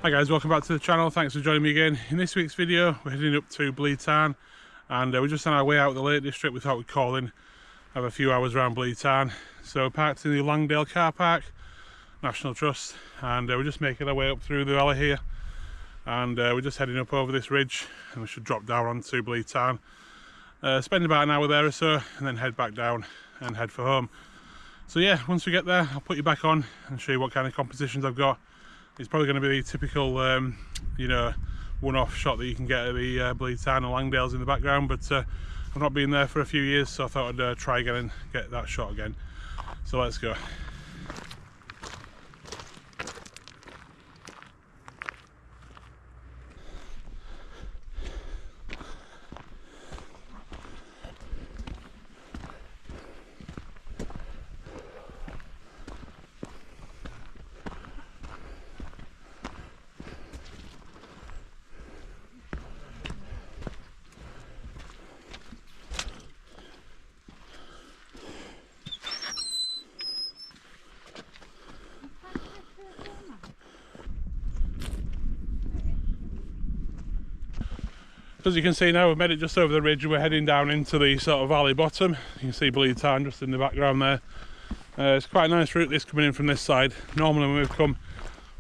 Hi guys, welcome back to the channel. Thanks for joining me again. In this week's video we're heading up to Blea Tarn, and we're just on our way out of the Lake District. We thought we'd call in, have a few hours around Blea Tarn. So parked in the Langdales car park, National Trust, and we're just making our way up through the valley here, and we're just heading up over this ridge and we should drop down onto Blea Tarn, spend about an hour there or so and then head back down and head for home. So yeah, once we get there I'll put you back on and show you what kind of compositions I've got. It's probably going to be the typical, you know, one-off shot that you can get at the Blea Tarn and Langdales in the background, but I've not been there for a few years, so I thought I'd try again and get that shot again. So let's go. As you can see now, we've made it just over the ridge and we're heading down into the sort of valley bottom. You can see Blea Tarn just in the background there. It's quite a nice route this coming in from this side. Normally when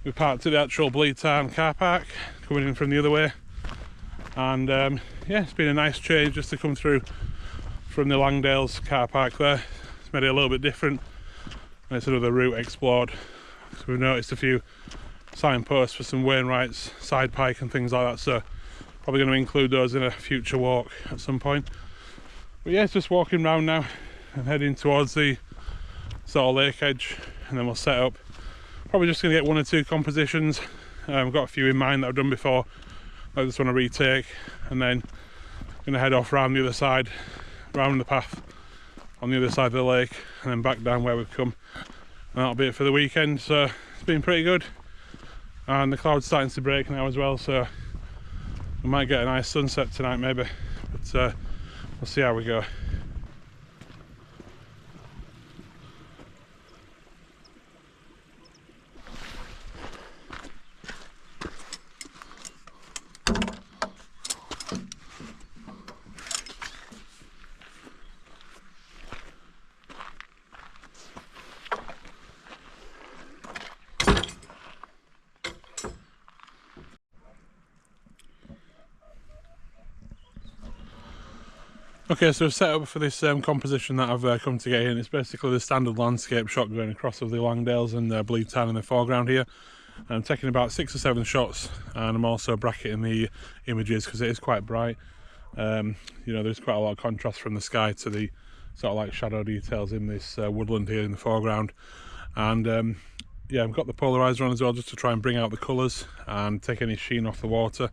we've parked at the actual Blea Tarn car park, coming in from the other way. And yeah, it's been a nice change just to come through from the Langdales car park there. It's made it a little bit different, and it's another route explored. So we've noticed a few signposts for some Wainwright's side pike and things like that, so probably going to include those in a future walk at some point. But yeah, it's just walking round now and heading towards the sort of lake edge, and then we'll set up. Probably just going to get one or two compositions. I've got a few in mind that I've done before I just want to retake, and then I'm going to head off round the other side, round the path on the other side of the lake, and then back down where we've come, and that'll be it for the weekend. So it's been pretty good, and the cloud's starting to break now as well, so we might get a nice sunset tonight maybe, but we'll see how we go. Okay, so we've set up for this composition that I've come to get in. It's basically the standard landscape shot going across of the Langdales and Blea Tarn in the foreground here. I'm taking about 6 or 7 shots, and I'm also bracketing the images because it is quite bright. You know, there's quite a lot of contrast from the sky to the sort of like shadow details in this woodland here in the foreground. And yeah, I've got the polarizer on as well just to try and bring out the colours and take any sheen off the water.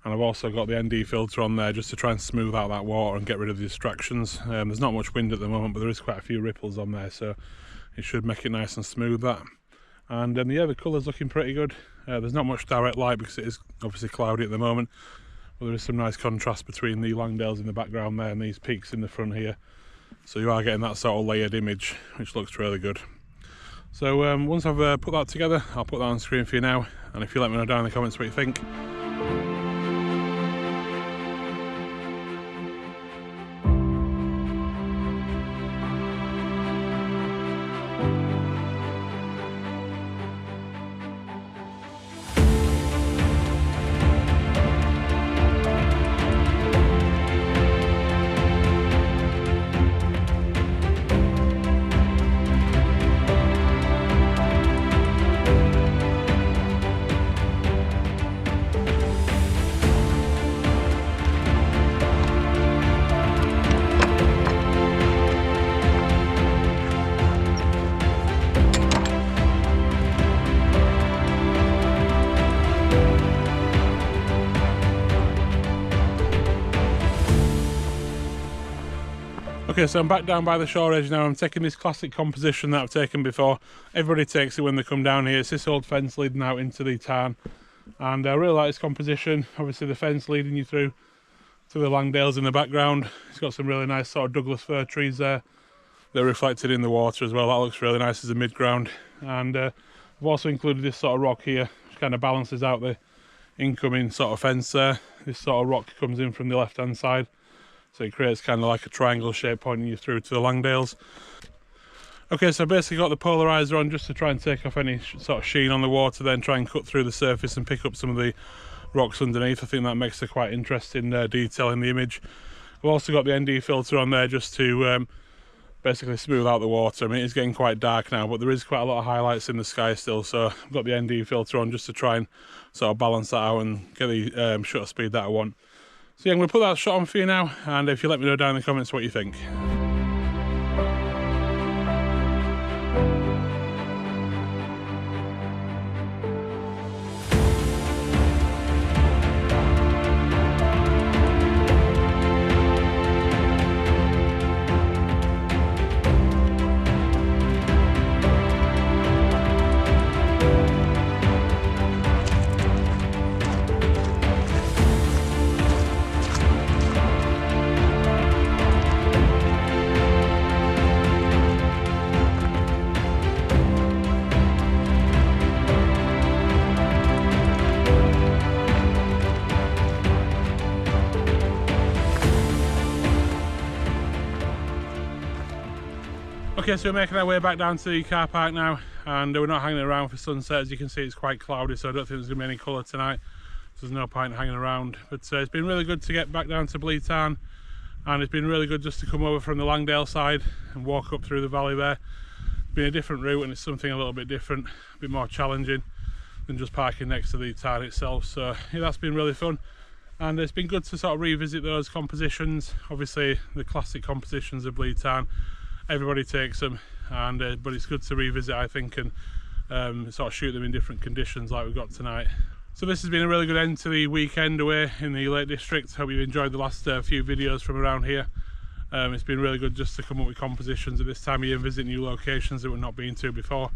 And I've also got the ND filter on there just to try and smooth out that water and get rid of the distractions. There's not much wind at the moment, but there is quite a few ripples on there, so it should make it nice and smooth, that. And yeah, the colour's looking pretty good. There's not much direct light because it is obviously cloudy at the moment, but there is some nice contrast between the Langdales in the background there and these peaks in the front here. So you are getting that sort of layered image, which looks really good. So once I've put that together, I'll put that on screen for you now, and if you let me know down in the comments what you think. Okay, so I'm back down by the shore edge now. I'm taking this classic composition that I've taken before. Everybody takes it when they come down here. It's this old fence leading out into the tarn, and I really like this composition. Obviously the fence leading you through to the Langdales in the background. It's got some really nice sort of Douglas fir trees there. They're reflected in the water as well. That looks really nice as a mid-ground. And I've also included this sort of rock here, kind of balances out the incoming sort of fence there. This sort of rock comes in from the left hand side, so it creates kind of like a triangle shape pointing you through to the Langdales. Okay, so I basically got the polarizer on just to try and take off any sort of sheen on the water, then try and cut through the surface and pick up some of the rocks underneath. I think that makes a quite interesting detail in the image. I've also got the ND filter on there just to basically smooth out the water. I mean, it's getting quite dark now, but there is quite a lot of highlights in the sky still, so I've got the ND filter on just to try and sort of balance that out and get the shutter speed that I want. So yeah, I'm going to put that shot on for you now, and if you let me know down in the comments what you think. Okay, so we're making our way back down to the car park now, and we're not hanging around for sunset. As you can see, it's quite cloudy, so I don't think there's going to be any colour tonight, so there's no point hanging around. But it's been really good to get back down to Blea Tarn, and it's been really good just to come over from the Langdale side and walk up through the valley there. It's been a different route, and it's something a little bit different, a bit more challenging than just parking next to the tarn itself. So yeah, that's been really fun, and it's been good to sort of revisit those compositions. Obviously the classic compositions of Blea Tarn, everybody takes them, and but it's good to revisit, I think, and sort of shoot them in different conditions like we've got tonight. So this has been a really good end to the weekend away in the Lake District. Hope you've enjoyed the last few videos from around here. It's been really good just to come up with compositions at this time of year and visit new locations that we've not been to before,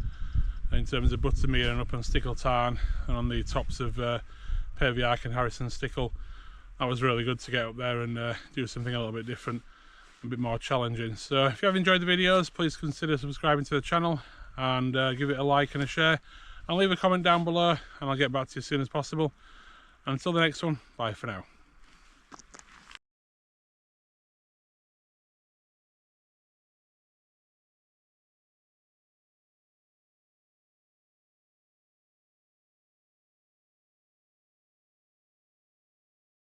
in terms of Buttermere and up on Stickle Tarn and on the tops of Paviark and Harrison Stickle. That was really good to get up there and do something a little bit different, a bit more challenging. So if you have enjoyed the videos, please consider subscribing to the channel, and give it a like and a share, and leave a comment down below, and I'll get back to you as soon as possible. And until the next one, bye for now.